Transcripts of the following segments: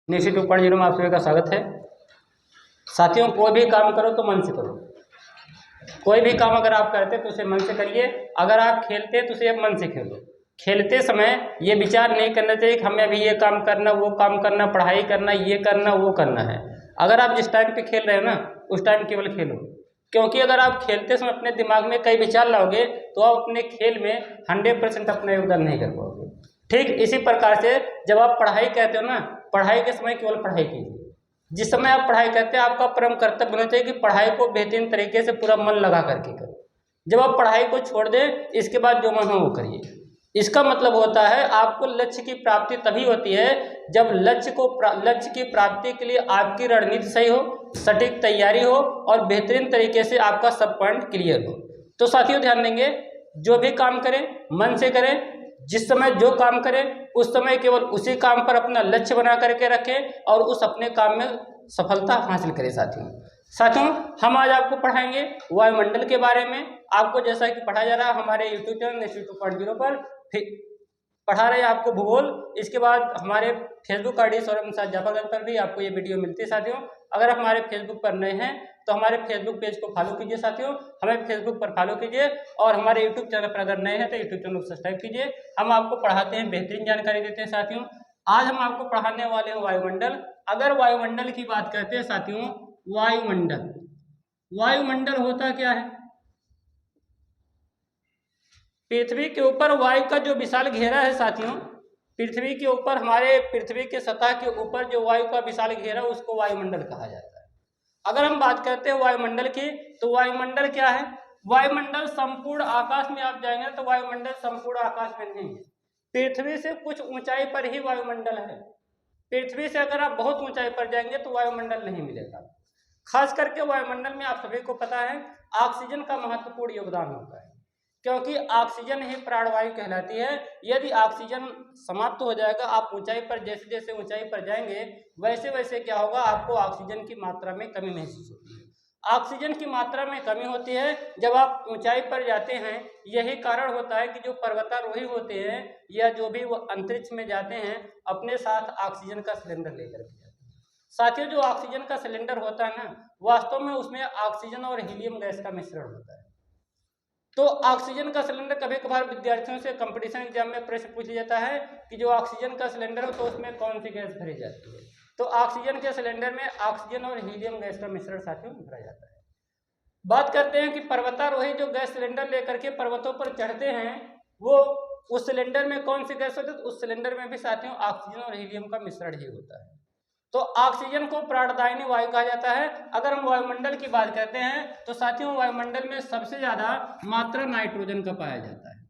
Next 2.0 में आप सभी का स्वागत है। साथियों, कोई भी काम करो तो मन से करो। कोई भी काम अगर आप करते तो उसे मन से करिए। अगर आप खेलते तो उसे मन से खेलो। खेलते समय ये विचार नहीं करना चाहिए कि हमें अभी ये काम करना, वो काम करना, पढ़ाई करना, ये करना, वो करना है। अगर आप जिस टाइम पे खेल रहे हो ना, उस टाइम केवल खेलो। क्योंकि अगर आप खेलते समय अपने दिमाग में कई विचार लाओगे तो आप अपने खेल में 100% अपना योगदान नहीं कर पाओगे। ठीक इसी प्रकार से जब आप पढ़ाई करते हो ना, पढ़ाई के समय केवल पढ़ाई कीजिए। जिस समय आप पढ़ाई करते हैं आपका परम कर्तव्य होना चाहिए कि पढ़ाई को बेहतरीन तरीके से पूरा मन लगा करके करो। जब आप पढ़ाई को छोड़ दें, इसके बाद जो मन हो वो करिए। इसका मतलब होता है आपको लक्ष्य की प्राप्ति तभी होती है जब लक्ष्य की प्राप्ति के लिए आपकी रणनीति सही हो, सटीक तैयारी हो और बेहतरीन तरीके से आपका सब पॉइंट क्लियर हो। तो साथियों ध्यान देंगे, जो भी काम करें मन से करें। जिस समय जो काम करें उस समय केवल उसी काम पर अपना लक्ष्य बना करके रखें और उस अपने काम में सफलता हासिल करें। साथियों हम आज आपको पढ़ाएंगे वायुमंडल के बारे में। आपको जैसा कि पढ़ाया जा रहा है हमारे यूट्यूब चैनल नेक्स्ट 2.0 पर, फिर पढ़ा रहे हैं आपको भूगोल। इसके बाद हमारे फेसबुक आईडी सौरभ जाफरगंज पर भी आपको ये वीडियो मिलती है। साथियों अगर आप हमारे फेसबुक पर नए हैं तो हमारे फेसबुक पेज को फॉलो कीजिए। साथियों हमें फेसबुक पर फॉलो कीजिए और हमारे यूट्यूब चैनल पर अगर नए हैं तो यूट्यूब चैनल को सब्सक्राइब कीजिए। हम आपको पढ़ाते हैं, बेहतरीन जानकारी देते हैं। साथियों आज हम आपको पढ़ाने वाले हैं वायुमंडल। अगर वायुमंडल की बात करते हैं साथियों, वायुमंडल होता क्या है? पृथ्वी के ऊपर वायु का जो विशाल घेरा है साथियों, पृथ्वी के ऊपर हमारे पृथ्वी के सतह के ऊपर जो वायु का विशाल घेरा उसको वायुमंडल कहा जाता है। अगर हम बात करते हैं वायुमंडल की तो वायुमंडल क्या है? वायुमंडल संपूर्ण आकाश में आप जाएंगे तो वायुमंडल संपूर्ण आकाश में नहीं है। पृथ्वी से कुछ ऊंचाई पर ही वायुमंडल है। पृथ्वी से अगर आप बहुत ऊंचाई पर जाएंगे तो वायुमंडल नहीं मिलेगा। खास करके वायुमंडल में आप सभी को पता है ऑक्सीजन का महत्वपूर्ण योगदान होता है, क्योंकि ऑक्सीजन ही प्राणवायु कहलाती है। यदि ऑक्सीजन समाप्त हो जाएगा, आप ऊंचाई पर जैसे जैसे ऊंचाई पर जाएंगे वैसे वैसे क्या होगा, आपको ऑक्सीजन की मात्रा में कमी महसूस होती है। ऑक्सीजन की मात्रा में कमी होती है जब आप ऊंचाई पर जाते हैं। यही कारण होता है कि जो पर्वतारोही होते हैं या जो भी वो अंतरिक्ष में जाते हैं अपने साथ ऑक्सीजन का सिलेंडर लेकर के जाते हैं। साथियों जो ऑक्सीजन का सिलेंडर होता है ना, वास्तव में उसमें ऑक्सीजन और हीलियम गैस का मिश्रण होता है। तो ऑक्सीजन का सिलेंडर, कभी कभार विद्यार्थियों से कंपटीशन एग्जाम में प्रश्न पूछा जाता है कि जो ऑक्सीजन का सिलेंडर हो तो उसमें कौन सी गैस भरी जाती है। तो ऑक्सीजन के सिलेंडर में ऑक्सीजन और हीलियम गैस का मिश्रण साथियों भरा जाता है। बात करते हैं कि पर्वतारोही जो गैस सिलेंडर लेकर के पर्वतों पर चढ़ते हैं वो उस सिलेंडर में कौन सी गैस होती है? तो उस सिलेंडर में भी साथियों ऑक्सीजन और हीलियम का मिश्रण ही होता है। तो ऑक्सीजन को प्राणदायिनी वायु कहा जाता है। अगर हम वायुमंडल की बात करते हैं तो साथियों वायुमंडल में सबसे ज्यादा मात्रा नाइट्रोजन का पाया जाता है।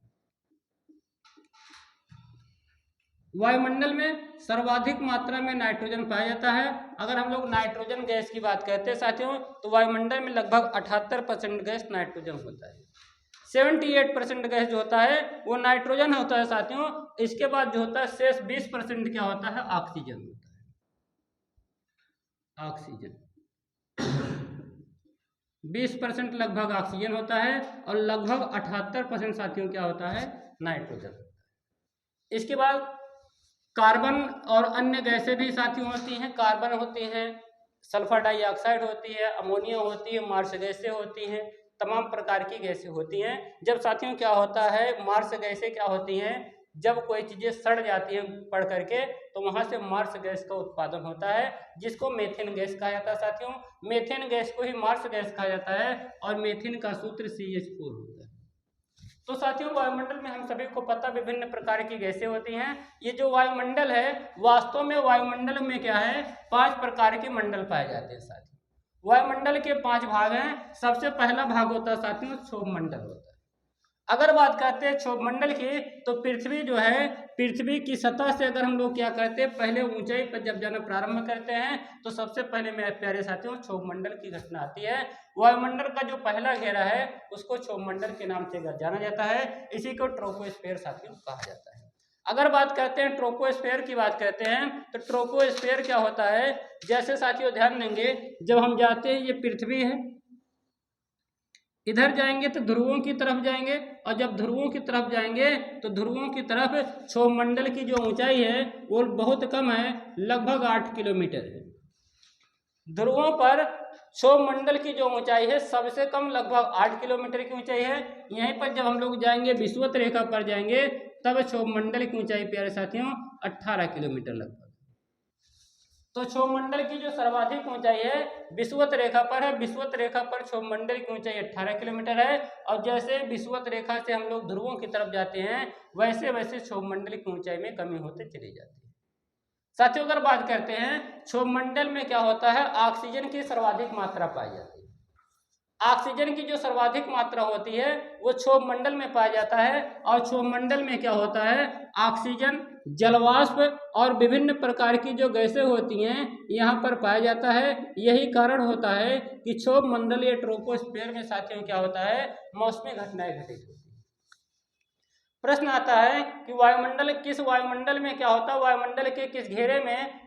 वायुमंडल में सर्वाधिक मात्रा में नाइट्रोजन पाया जाता है। अगर हम लोग नाइट्रोजन गैस की बात करते हैं साथियों तो वायुमंडल में लगभग 78% गैस नाइट्रोजन होता है। 78% गैस जो होता है वो नाइट्रोजन होता है साथियों। इसके बाद जो होता है शेष 20% क्या होता है? ऑक्सीजन होता है। ऑक्सीजन 20% लगभग ऑक्सीजन होता है और लगभग 78% साथियों क्या होता है? नाइट्रोजन। इसके बाद कार्बन और अन्य गैसें भी साथियों होती हैं। कार्बन होती हैं, सल्फर डाइऑक्साइड होती है, अमोनिया होती है, मार्स गैसें होती हैं, तमाम प्रकार की गैसें होती हैं। जब साथियों क्या होता है, मार्स गैसें क्या होती हैं, जब कोई चीज़ें सड़ जाती हैं पड़ करके तो वहाँ से मार्स गैस का उत्पादन होता है जिसको मेथेन गैस कहा जाता है। साथियों मेथेन गैस को ही मार्स गैस कहा जाता है और मेथेन का सूत्र CH4 होता है। तो साथियों वायुमंडल में हम सभी को पता विभिन्न प्रकार की गैसें होती हैं। ये जो वायुमंडल है वास्तव में वायुमंडल में क्या है, 5 प्रकार के मंडल पाए जाते हैं साथियों। वायुमंडल के 5 भाग हैं। सबसे पहला भाग होता है साथियों क्षोभ मंडल होता है। अगर बात करते हैं क्षोभ मंडल की तो पृथ्वी जो है, पृथ्वी की सतह से अगर हम लोग क्या करते हैं पहले ऊंचाई पर जब जाना प्रारंभ करते हैं तो सबसे पहले मेरे प्यारे साथियों क्षोभ मंडल की घटना आती है। वायुमंडल का जो पहला घेरा है उसको क्षोभ मंडल के नाम से जाना जाता है। इसी को ट्रोपोस्फीयर साथियों कहा जाता है। अगर बात करते हैं ट्रोपोस्फीयर की बात करते हैं तो ट्रोपोस्फीयर क्या होता है, जैसे साथियों ध्यान देंगे जब हम जाते हैं ये पृथ्वी है, इधर जाएंगे तो ध्रुवों की तरफ जाएंगे, और जब ध्रुवों की तरफ जाएंगे तो ध्रुवों की तरफ क्षोभमंडल की जो ऊंचाई है वो बहुत कम है, लगभग 8 किलोमीटर है। ध्रुवों पर क्षोभमंडल की जो ऊंचाई है सबसे कम लगभग 8 किलोमीटर की ऊंचाई है। यहीं पर जब हम लोग जाएंगे विषुवत रेखा पर जाएंगे तब क्षोभमंडल की ऊंचाई प्यारे साथियों 18 किलोमीटर लगभग। तो क्षोभमंडल की जो सर्वाधिक ऊंचाई है विषुवत रेखा पर है, विषुवत रेखा पर क्षोभमंडल की ऊंचाई 18 किलोमीटर है। और जैसे विषुवत रेखा से हम लोग ध्रुवों की तरफ जाते हैं वैसे वैसे क्षोभमंडल की ऊंचाई में कमी होते चली जाती है। साथियों अगर बात करते हैं क्षोभमंडल में क्या होता है, ऑक्सीजन की सर्वाधिक मात्रा पाई जाती है। ऑक्सीजन की जो सर्वाधिक मात्रा होती है वो क्षोभमंडल में पाया जाता है। और क्षोभमंडल में क्या होता है, ऑक्सीजन, जलवाष्प और विभिन्न प्रकार की जो गैसें होती हैं यहाँ पर पाया जाता है। यही कारण होता है कि क्षोभमंडल या ट्रोपोस्फीयर में साथियों क्या होता है, मौसमी घटनाएं घटित होती हैं। प्रश्न आता है कि वायुमंडल में क्या होता है, वायुमंडल के किस घेरे में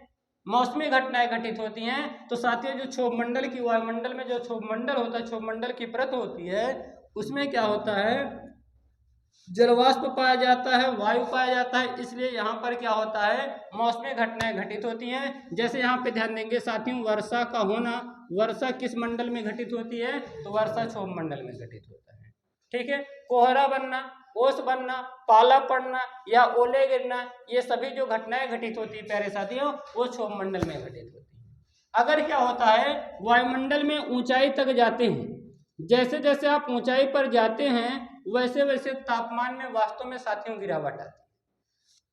मौसमी घटनाएं घटित होती हैं। तो साथियों जो क्षोभमंडल की वायुमंडल में जो क्षोभमंडल होता है, क्षोभमंडल की परत होती है उसमें क्या होता है, जलवाष्प पाया जाता है, वायु पाया जाता है, इसलिए यहाँ पर क्या होता है, मौसमी घटनाएं घटित होती हैं। जैसे यहाँ पे ध्यान देंगे साथियों, वर्षा का होना, वर्षा किस मंडल में घटित होती है, तो वर्षा क्षोभमंडल में घटित होता है। ठीक है, कोहरा बनना, ओस बनना, पाला पड़ना या ओले गिरना, ये सभी जो घटनाएं घटित होती है प्यारे साथियों वो क्षोभमंडल में घटित होती है। अगर क्या होता है, वायुमंडल में ऊंचाई तक जाते हैं, जैसे जैसे आप ऊंचाई पर जाते हैं वैसे वैसे तापमान में वास्तव में साथियों गिरावट आती है।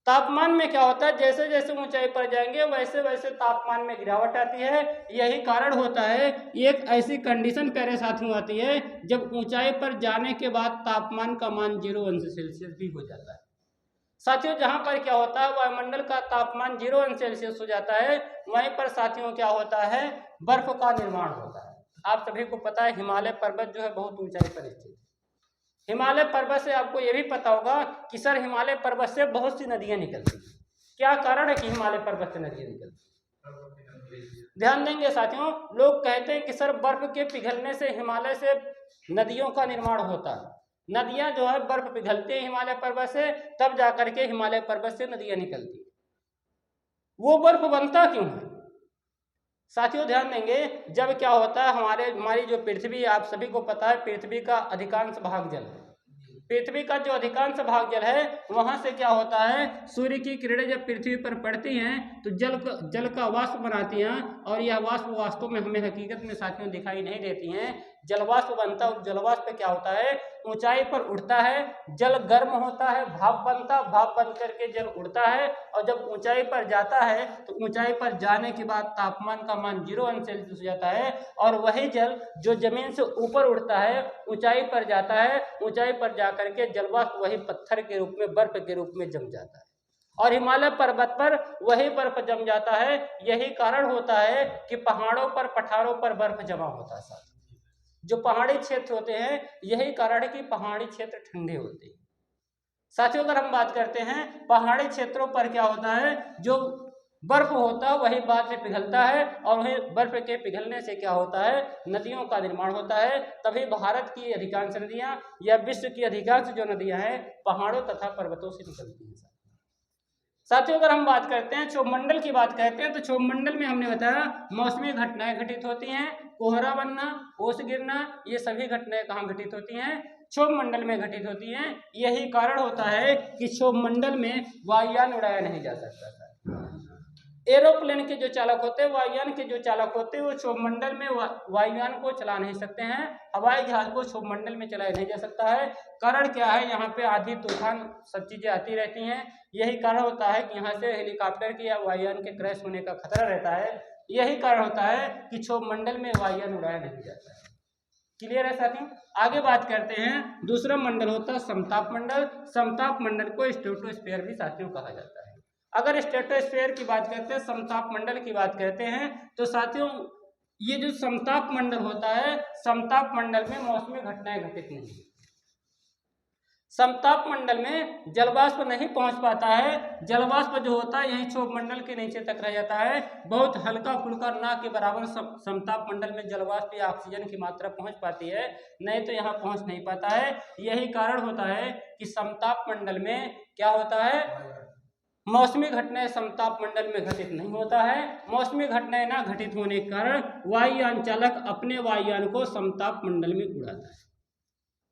तापमान में क्या होता है, जैसे जैसे ऊंचाई पर जाएंगे वैसे वैसे तापमान में गिरावट आती है। यही कारण होता है, एक ऐसी कंडीशन प्यारे साथियों आती है जब ऊंचाई पर जाने के बाद तापमान का मान 0 अंश सेल्सियस भी हो जाता है। साथियों जहां पर क्या होता है, वायुमंडल का तापमान 0 अंश सेल्सियस हो जाता है, वहीं पर साथियों क्या होता है, बर्फ का निर्माण होता है। आप सभी को पता है हिमालय पर्वत जो है बहुत ऊंचाई पर स्थित है। हिमालय पर्वत से आपको यह भी पता होगा कि सर हिमालय पर्वत से बहुत सी नदियां निकलती हैं। क्या कारण है कि हिमालय पर्वत से नदियां निकलती? ध्यान देंगे साथियों, लोग कहते हैं कि सर बर्फ के पिघलने से हिमालय से नदियों का निर्माण होता है। नदियां जो है बर्फ पिघलती है हिमालय पर्वत से, तब जाकर के हिमालय पर्वत से नदियां निकलती है। वो बर्फ बनता क्यों है? साथियों ध्यान देंगे, जब क्या होता है, हमारी जो पृथ्वी, आप सभी को पता है पृथ्वी का अधिकांश भाग जल है। पृथ्वी का जो अधिकांश भाग जल है वहां से क्या होता है, सूर्य की किरणें जब पृथ्वी पर पड़ती हैं तो जल का वाष्प बनाती हैं। और यह वाष्प वास्तव में हमें हकीकत में साथियों दिखाई नहीं देती हैं। जलवाष्प बनता है, जलवाष्प पे क्या होता है, ऊंचाई पर उठता है, जल गर्म होता है, भाप बनता, भाप बन करके जल उड़ता है। और जब ऊंचाई पर जाता है तो ऊंचाई पर जाने के बाद तापमान का मान 0 अंश सेल्सियस हो जाता है। और वही जल जो जमीन से ऊपर उड़ता है ऊंचाई पर जाता है, ऊंचाई पर जाकर के जलवाष्प वही पत्थर के रूप में, बर्फ के रूप में जम जाता है और हिमालय पर्वत पर वही बर्फ जम जाता है। यही कारण होता है कि पहाड़ों पर, पठारों पर बर्फ जमा होता है। जो पहाड़ी क्षेत्र होते हैं, यही कारण है कि पहाड़ी क्षेत्र ठंडे होते हैं। साथियों अगर हम बात करते हैं पहाड़ी क्षेत्रों पर क्या होता है, जो बर्फ होता है वही बाद में पिघलता है और वही बर्फ के पिघलने से क्या होता है, नदियों का निर्माण होता है। तभी भारत की अधिकांश नदियां या विश्व की अधिकांश जो नदियां हैं पहाड़ों तथा पर्वतों से निकलती हैं। साथियों अगर हम बात करते हैं क्षोभमंडल की बात करते हैं तो क्षोभमंडल में हमने बताया मौसमी घटनाएं घटित होती हैं, कोहरा बनना, ओस गिरना, ये सभी घटनाएं कहाँ घटित होती हैं, क्षोभमंडल में घटित होती हैं। यही कारण होता है कि क्षोभमंडल में वायुयान उड़ाया नहीं जा सकता था। एरोप्लेन के जो चालक होते हैं, वायुयान के जो चालक होते हैं, वो क्षोभमंडल में वायुयान को चला नहीं सकते हैं। हवाई जहाज को क्षोभमंडल में चलाया नहीं जा सकता है। कारण क्या है, यहाँ पे आंधी तूफान सब चीजें आती रहती हैं। यही कारण होता है कि यहाँ से हेलीकॉप्टर की या वायुयान के क्रैश होने का खतरा रहता है। यही कारण होता है कि क्षोभमंडल में वायुयान उड़ाया नहीं जाता है। क्लियर है साथियों? आगे बात करते हैं, दूसरा मंडल होता है समताप मंडल। समताप मंडल को स्ट्रेटोस्फीयर भी साथियों कहा जाता है। अगर स्ट्रेटोस्फीयर की बात करते हैं, समताप मंडल की बात करते हैं, तो साथियों ये जो समताप मंडल होता है, समताप मंडल में मौसमी घटनाएं घटित नहीं। समताप मंडल में जलवाष्प नहीं पहुंच पाता है। जलवाष्प जो होता है यही क्षोभ मंडल के नीचे तक रह जाता है। बहुत हल्का फुल्का ना के बराबर समताप मंडल में जलवाष्प या ऑक्सीजन की मात्रा पहुंच पाती है, नहीं तो यहाँ पहुंच नहीं पाता है। यही कारण होता है कि समताप मंडल में क्या होता है, मौसमी घटनाएं समताप मंडल में घटित नहीं होता है। मौसमी घटनाएं ना घटित होने के कारण वायुयान चालक अपने वायुयान को समताप मंडल में उड़ाता है।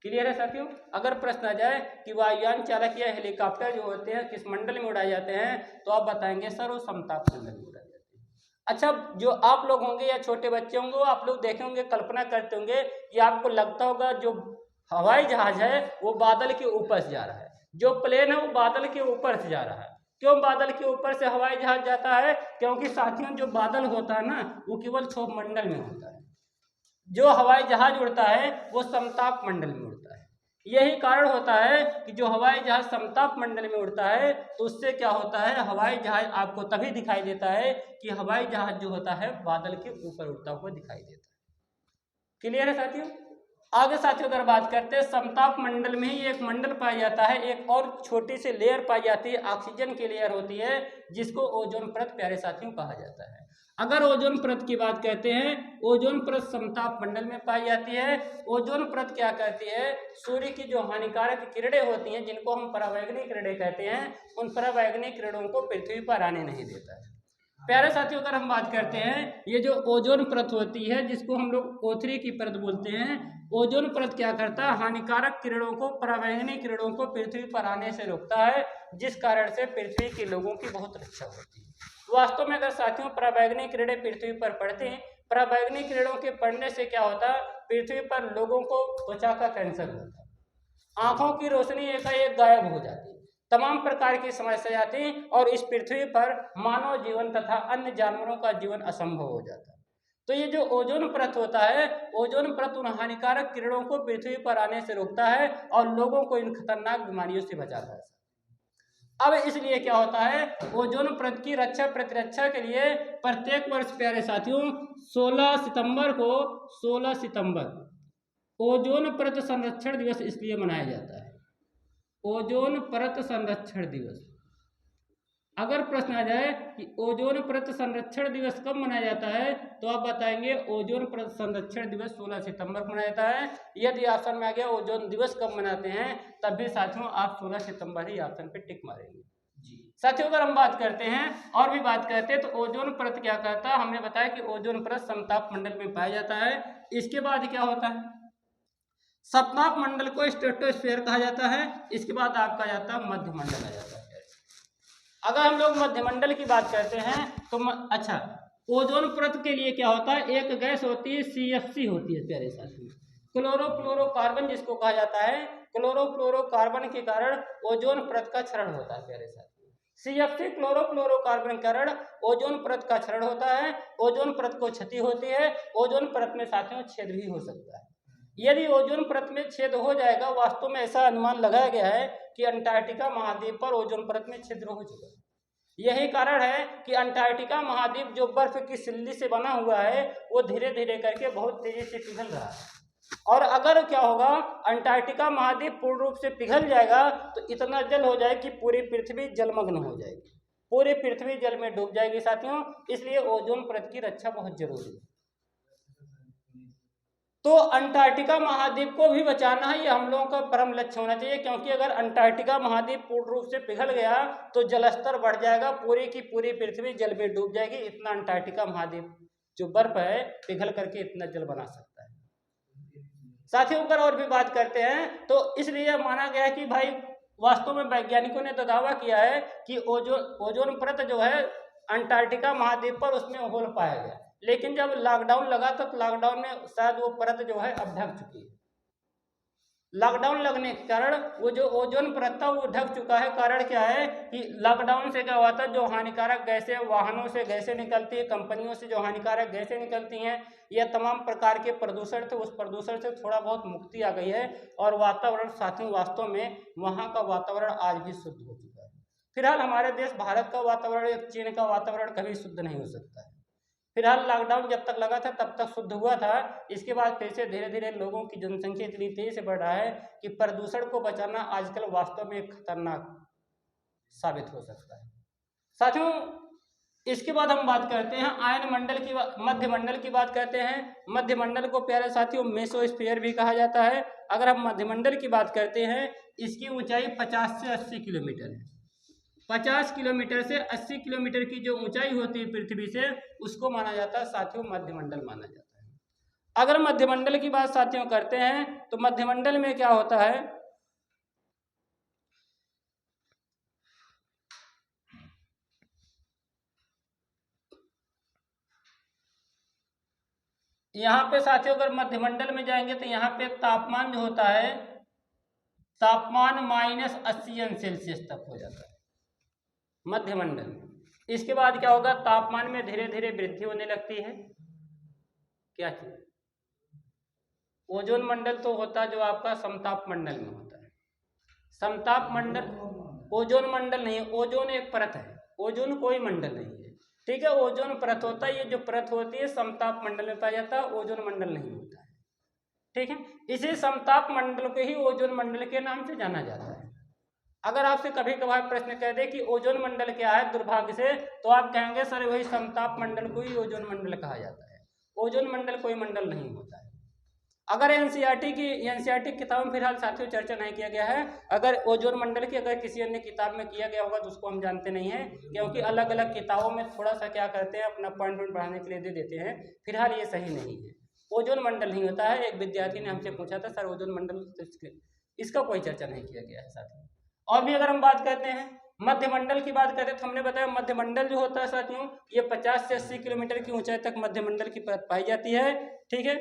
क्लियर है साथियों? अगर प्रश्न आ जाए कि वायुयान चालक या हेलीकॉप्टर जो होते हैं किस मंडल में उड़ाए जाते हैं, तो आप बताएंगे सर वो समताप मंडल में उड़ाए जाते हैं। अच्छा, जो आप लोग होंगे या छोटे बच्चे होंगे आप लोग देखे होंगे, कल्पना करते होंगे कि आपको लगता होगा जो हवाई जहाज है वो बादल के ऊपर से जा रहा है, जो प्लेन है वो बादल के ऊपर से जा रहा है। क्यों बादल के ऊपर से हवाई जहाज जाता है? क्योंकि साथियों जो बादल होता है ना वो केवल क्षोभ मंडल में होता है, जो हवाई जहाज उड़ता है वो समताप मंडल में उड़ता है। यही कारण होता है कि जो हवाई जहाज समताप मंडल में उड़ता है तो उससे क्या होता है, हवाई जहाज आपको तभी दिखाई देता है कि हवाई जहाज जो होता है बादल के ऊपर उड़ता हुआ दिखाई देता है। क्लियर है साथियों? आगे साथियों अगर बात करते हैं, समताप मंडल में ही एक मंडल पाया जाता है, एक और छोटी सी लेयर पाई जाती है, ऑक्सीजन की लेयर होती है जिसको ओजोन परत प्यारे साथियों कहा जाता है। अगर ओजोन परत की बात करते हैं, ओजोन परत समताप मंडल में पाई जाती है। ओजोन परत क्या करती है, सूर्य की जो हानिकारक किरणें होती हैं जिनको हम परावैंगनी किरणें कहते हैं, उन परावैंगनी किरणों को पृथ्वी पर आने नहीं देता है। प्यारे साथियों अगर हम बात करते हैं, ये जो ओजोन परत होती है जिसको हम लोग O3 की परत बोलते हैं, ओजोन परत क्या करता है, हानिकारक किरणों को, परावैंगनी किरणों को पृथ्वी पर आने से रोकता है, जिस कारण से पृथ्वी के लोगों की बहुत रक्षा होती है। वास्तव में अगर साथियों परावैंगनी किरणें पृथ्वी पर पड़ती हैं, परावैंगनी किरणों के पड़ने से क्या होता है, पृथ्वी पर लोगों को त्वचा का कैंसर होता है, आंखों की रोशनी एकाएक गायब हो जाती है, तमाम प्रकार की समस्या आती और इस पृथ्वी पर मानव जीवन तथा अन्य जानवरों का जीवन असंभव हो जाता है। तो ये जो ओजोन परत होता है, ओजोन परत उन हानिकारक किरणों को पृथ्वी पर आने से रोकता है और लोगों को इन खतरनाक बीमारियों से बचाता है। अब इसलिए क्या होता है, ओजोन परत की रक्षा प्रतिरक्षा के लिए प्रत्येक वर्ष प्यारे साथियों 16 सितंबर ओजोन परत संरक्षण दिवस इसलिए मनाया जाता है, ओजोन परत संरक्षण दिवस। अगर प्रश्न आ जाए कि ओजोन परत संरक्षण दिवस कब मनाया जाता है, तो आप बताएंगे ओजोन परत संरक्षण दिवस 16 सितंबर को मनाया जाता है। यदि ऑप्शन में आ गया ओजोन दिवस कब मनाते हैं, तब भी साथियों आप 16 सितंबर ही ऑप्शन पे टिक मारेंगे। साथियों अगर हम बात करते हैं और भी बात करते हैं तो ओजोन परत क्या करता है, हमने बताया कि ओजोन परत समताप मंडल में पाया जाता है। इसके बाद क्या होता है, समताप मंडल को स्ट्रेटोस्फीयर कहा जाता है। इसके बाद आपका जाता है मध्य मंडल आ जाता है। अगर हम लोग मध्यमंडल की बात करते हैं तो अच्छा, ओजोन परत के लिए क्या होता है, एक गैस होती है CFC होती है प्यारे साथियों, क्लोरोफ्लोरोकार्बन जिसको कहा जाता है। क्लोरोफ्लोरोकार्बन के कारण ओजोन परत का क्षरण होता है प्यारे साथियों। CFC क्लोरोफ्लोरोकार्बन के कारण ओजोन परत का क्षरण होता है, ओजोन परत को क्षति होती है, ओजोन परत में साथियों छेद भी हो सकता है। यदि ओजोन परत में छेद हो जाएगा, वास्तव में ऐसा अनुमान लगाया गया है कि अंटार्कटिका महाद्वीप पर ओजोन परत में छिद्र हो चुका है। यही कारण है कि अंटार्कटिका महाद्वीप जो बर्फ की सिल्ली से बना हुआ है वो धीरे धीरे करके बहुत तेजी से पिघल रहा है। और अगर क्या होगा, अंटार्कटिका महाद्वीप पूर्ण रूप से पिघल जाएगा तो इतना जल हो जाए कि पूरी पृथ्वी जलमग्न हो जाएगी, पूरी पृथ्वी जल में डूब जाएगी साथियों। इसलिए ओजोन परत की रक्षा बहुत जरूरी है। तो अंटार्कटिका महाद्वीप को भी बचाना है, ये हम लोगों का परम लक्ष्य होना चाहिए, क्योंकि अगर अंटार्कटिका महाद्वीप पूर्ण रूप से पिघल गया तो जलस्तर बढ़ जाएगा, पूरी की पूरी पृथ्वी जल में डूब जाएगी। इतना अंटार्कटिका महाद्वीप जो बर्फ है पिघल करके इतना जल बना सकता है। साथियों अगर और भी बात करते हैं तो इसलिए माना गया कि भाई वास्तव में वैज्ञानिकों ने तो दावा किया है कि ओजोन परत जो है अंटार्कटिका महाद्वीप पर उसमें होल पाया गया, लेकिन जब लॉकडाउन लगा तो लॉकडाउन में शायद वो परत जो है अब ढक चुकी है। लॉकडाउन लगने के कारण वो जो ओजोन परत था वो ढक चुका है। कारण क्या है कि लॉकडाउन से क्या हुआ था, जो हानिकारक गैसें वाहनों से गैसें निकलती है, कंपनियों से जो हानिकारक गैसें निकलती हैं, या तमाम प्रकार के प्रदूषण थे, उस प्रदूषण से थोड़ा बहुत मुक्ति आ गई है और वातावरण साथियों वास्तव में वहाँ का वातावरण आज भी शुद्ध हो चुका है। फिलहाल हमारे देश भारत का वातावरण या चीन का वातावरण कभी शुद्ध नहीं हो सकता है। फिलहाल लॉकडाउन जब तक लगा था तब तक शुद्ध हुआ था। इसके बाद फिर से धीरे धीरे लोगों की जनसंख्या इतनी तेजी से बढ़ रहा है कि प्रदूषण को बचाना आजकल वास्तव में खतरनाक साबित हो सकता है। साथियों, इसके बाद हम बात करते हैं आयन मंडल की, मध्य मंडल की बात करते हैं। मध्य मंडल को प्यारे साथियों मेसोस्फीयर भी कहा जाता है। अगर हम मध्य मंडल की बात करते हैं, इसकी ऊंचाई 50 से 80 किलोमीटर है। 50 किलोमीटर से 80 किलोमीटर की जो ऊंचाई होती है पृथ्वी से, उसको माना जाता है साथियों मध्यमंडल माना जाता है। अगर मध्यमंडल की बात साथियों करते हैं तो मध्यमंडल में क्या होता है, यहाँ पे साथियों अगर मध्यमंडल में जाएंगे तो यहाँ पे तापमान जो होता है, तापमान -80 तक हो जाता है मध्यमंडल में। इसके बाद क्या होगा, तापमान में धीरे धीरे वृद्धि होने लगती है। क्या चीज, ओजोन मंडल तो होता है जो आपका समताप मंडल में होता है। समताप मंडल, ओजोन मंडल नहीं, ओजोन एक परत है, ओजोन कोई मंडल नहीं है, ठीक है। ओजोन परत होता है, ये जो परत होती है समताप मंडल में पाया जाता है, ओजोन मंडल नहीं होता है, ठीक है। इसी समताप मंडल को ही ओजोन मंडल के नाम से जाना जाता है। अगर आपसे कभी कभार प्रश्न कह दे कि ओजोन मंडल क्या है, दुर्भाग्य से, तो आप कहेंगे सर वही समताप मंडल को ही ओजोन मंडल कहा जाता है। ओजोन मंडल कोई मंडल नहीं होता है। अगर एनसीईआरटी किताब में फिलहाल साथियों चर्चा नहीं किया गया है। अगर ओजोन मंडल की अगर किसी अन्य किताब में किया गया होगा तो उसको हम जानते नहीं है, क्योंकि अलग अलग किताबों में थोड़ा सा क्या करते हैं, अपना पॉइंट बढ़ाने के लिए दे देते हैं। फिलहाल ये सही नहीं है, ओजोन मंडल नहीं होता है। एक विद्यार्थी ने हमसे पूछा था सर ओजोन मंडल, इसका कोई चर्चा नहीं किया गया है साथियों। और भी अगर हम बात करते हैं मध्यमंडल की बात करते हैं तो हमने बताया मध्यमंडल जो होता है साथियों, ये 50 से 80 किलोमीटर की ऊंचाई तक मध्यमंडल की परत पाई जाती है, ठीक है।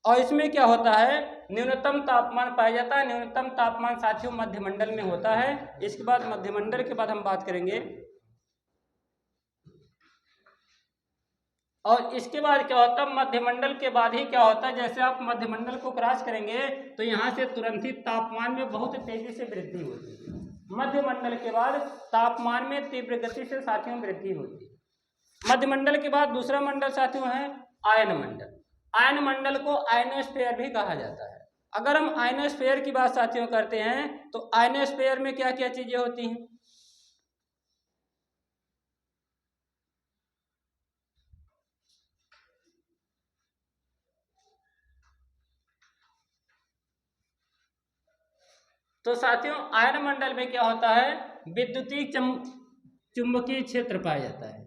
और इसमें क्या होता है, न्यूनतम तापमान पाया जाता है। न्यूनतम तापमान साथियों मध्यमंडल में होता है। इसके बाद मध्यमंडल के बाद हम बात करेंगे, और इसके बाद क्या होता है, मध्यमंडल के बाद ही क्या होता है, जैसे आप मध्यमंडल को क्रॉस करेंगे तो यहाँ से तुरंत ही तापमान में बहुत तेजी से वृद्धि होती है। मध्यमंडल के बाद तापमान में तीव्र गति से साथियों वृद्धि होती है। मध्यमंडल के बाद दूसरा मंडल साथियों है आयन मंडल। आयन मंडल को आयनोस्फीयर भी कहा जाता है। अगर हम आयनोस्फीयर की बात साथियों करते हैं तो आयनोस्फीयर में क्या क्या चीजें होती हैं, तो साथियों आयन मंडल में क्या होता है, विद्युतीय चुंबकीय क्षेत्र पाया जाता है।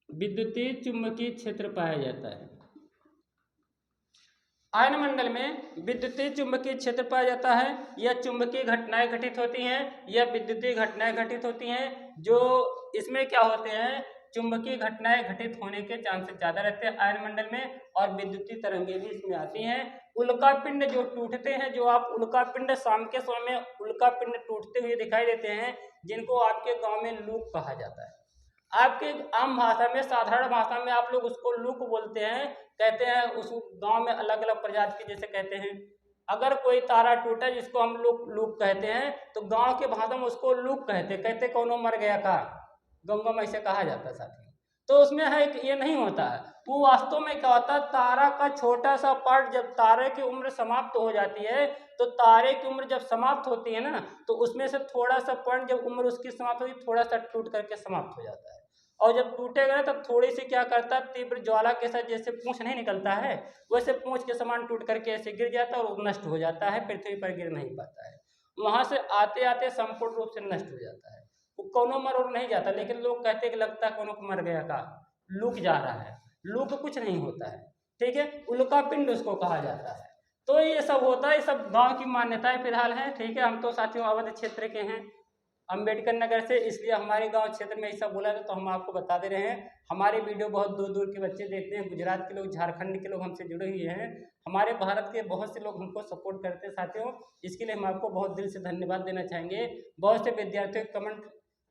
विद्युतीय चुंबकीय क्षेत्र पाया जाता है। आयन मंडल में विद्युतीय चुंबकीय क्षेत्र पाया जाता है। यह चुंबकीय घटनाएं घटित होती हैं, यह विद्युतीय घटनाएं घटित होती हैं। जो इसमें क्या होते हैं, चुंबकीय घटनाएं घटित होने के चांसेस ज्यादा रहते हैं आयन मंडल में, और विद्युतीय तरंगें भी इसमें आती हैं। उल्कापिंड जो टूटते हैं, जो आप उल्कापिंड शाम के समय में उल्कापिंड टूटते हुए दिखाई देते हैं, जिनको आपके गाँव में लूक कहा जाता है। आपके आम भाषा में, साधारण भाषा में आप लोग उसको लूक बोलते हैं, कहते हैं उस गांव में अलग अलग प्रजाति के, जैसे कहते हैं अगर कोई तारा टूटा जिसको हम लोग लूक कहते हैं, तो गांव के भाषा में उसको लूक कहते कौनो मर गया का, गंगा में ऐसे कहा जाता है साथी। तो उसमें है कि ये नहीं होता है, वो वास्तव में क्या होता है, तारा का छोटा सा पार्ट, जब तारे की उम्र समाप्त हो जाती है, तो तारे की उम्र जब समाप्त होती है ना, तो उसमें से थोड़ा सा पॉइंट जब उम्र उसकी समाप्त होगी, थोड़ा सा टूट करके समाप्त हो जाता है। और जब टूटेगा तब थोड़ी सी क्या करता है, तीव्र ज्वाला के साथ जैसे पूंछ नहीं निकलता है, वैसे पूंछ के समान टूट करके ऐसे गिर जाता है और नष्ट हो जाता है, पृथ्वी पर गिर नहीं पाता है। वहां से आते आते संपूर्ण रूप से नष्ट हो जाता है। वो कोनो मर और नहीं जाता, लेकिन लोग कहते हैं कि लगता है कोनो को मर गया का, लूक जा रहा है। लूक कुछ नहीं होता है, ठीक है, उल्कापिंड उसको कहा जाता है। तो ये सब होता है, ये सब गाँव की मान्यताएं फिलहाल हैं, ठीक है। हम तो साथियों अवध क्षेत्र के हैं, अम्बेडकर नगर से, इसलिए हमारे गांव क्षेत्र में ऐसा बोला था तो हम आपको बता दे रहे हैं। हमारे वीडियो बहुत दूर दूर के बच्चे देखते हैं, गुजरात के लोग, झारखंड के लोग हमसे जुड़े हुए हैं, हमारे भारत के बहुत से लोग हमको सपोर्ट करते हैं साथियों। इसके लिए हम आपको बहुत दिल से धन्यवाद देना चाहेंगे। बहुत से विद्यार्थियों के कमेंट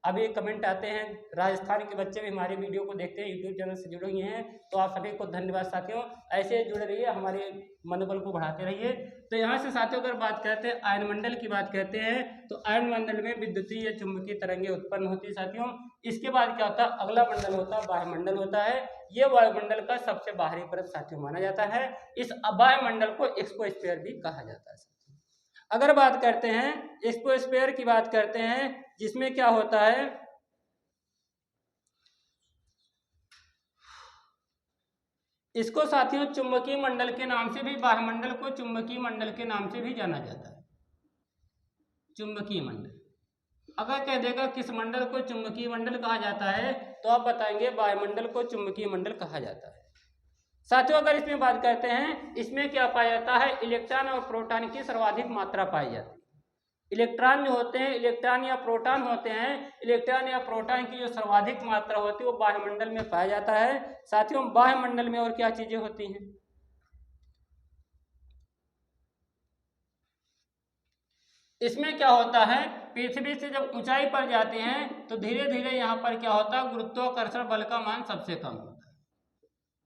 अभी कमेंट आते हैं, राजस्थान के बच्चे भी हमारे वीडियो को देखते हैं, यूट्यूब चैनल से जुड़े हुए हैं, तो आप सभी को धन्यवाद साथियों। ऐसे जुड़े रहिए, हमारे मनोबल को बढ़ाते रहिए। तो यहाँ से साथियों अगर बात करते हैं आयनमंडल की बात करते हैं, तो आयनमंडल में विद्युतीय या चुंबकीय तरंगें उत्पन्न होती है साथियों। इसके बाद क्या होता है, अगला मंडल होता है वायुमंडल होता है। ये वायुमंडल का सबसे बाहरी परत साथियों माना जाता है। इस वायुमंडल को एक्सोस्फीयर भी कहा जाता है। अगर बात करते हैं एक्सोस्फीयर की बात करते हैं, जिसमें क्या होता है, इसको साथियों चुंबकीय मंडल के नाम से भी, वायुमंडल को चुंबकीय मंडल के नाम से भी जाना जाता है। चुंबकीय मंडल अगर कह देगा किस मंडल को चुंबकीय मंडल कहा जाता है, तो आप बताएंगे वायुमंडल को चुंबकीय मंडल कहा जाता है। साथियों अगर इसमें बात करते हैं, इसमें क्या पाया जाता है, इलेक्ट्रॉन और प्रोटॉन की सर्वाधिक मात्रा पाई जाती है। इलेक्ट्रॉन जो होते हैं, इलेक्ट्रॉन या प्रोटॉन होते हैं, इलेक्ट्रॉन या प्रोटॉन की जो सर्वाधिक मात्रा होती है वो वायुमंडल में पाया जाता है। साथियों वायुमंडल में और क्या चीजें होती हैं, इसमें क्या होता है, पृथ्वी से जब ऊंचाई पर जाते हैं तो धीरे धीरे यहाँ पर क्या होता है, गुरुत्वाकर्षण बल का मान सबसे कम होता है।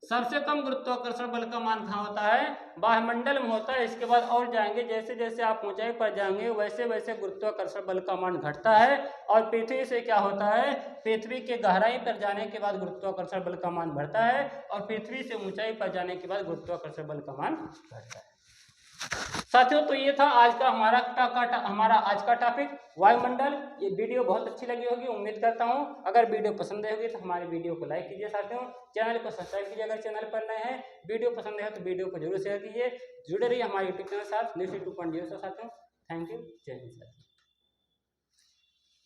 सबसे कम गुरुत्वाकर्षण बल का मान कहाँ होता है, वायुमंडल में होता है। इसके बाद और जाएंगे, जैसे जैसे आप ऊंचाई पर जाएंगे वैसे वैसे गुरुत्वाकर्षण बल का मान घटता है। और पृथ्वी से क्या होता है, पृथ्वी के गहराई पर जाने के बाद गुरुत्वाकर्षण बल का मान बढ़ता है, और पृथ्वी से ऊंचाई पर जाने के बाद गुरुत्वाकर्षण बल का मान घटता है। साथियों तो ये था आज का हमारा आज का टॉपिक वायुमंडल। ये वीडियो बहुत अच्छी लगी होगी, उम्मीद करता हूँ। अगर वीडियो पसंद आई होगी तो हमारे वीडियो को लाइक कीजिए साथियों, चैनल को सब्सक्राइब कीजिए अगर चैनल पर नए हैं। वीडियो पसंद है तो वीडियो को जरूर शेयर कीजिए। जुड़े रहिए हमारे यूट्यूब चैनल के साथ न्यूज़ 2.0 से साथियों। थैंक यू, जय हिंद साथियों।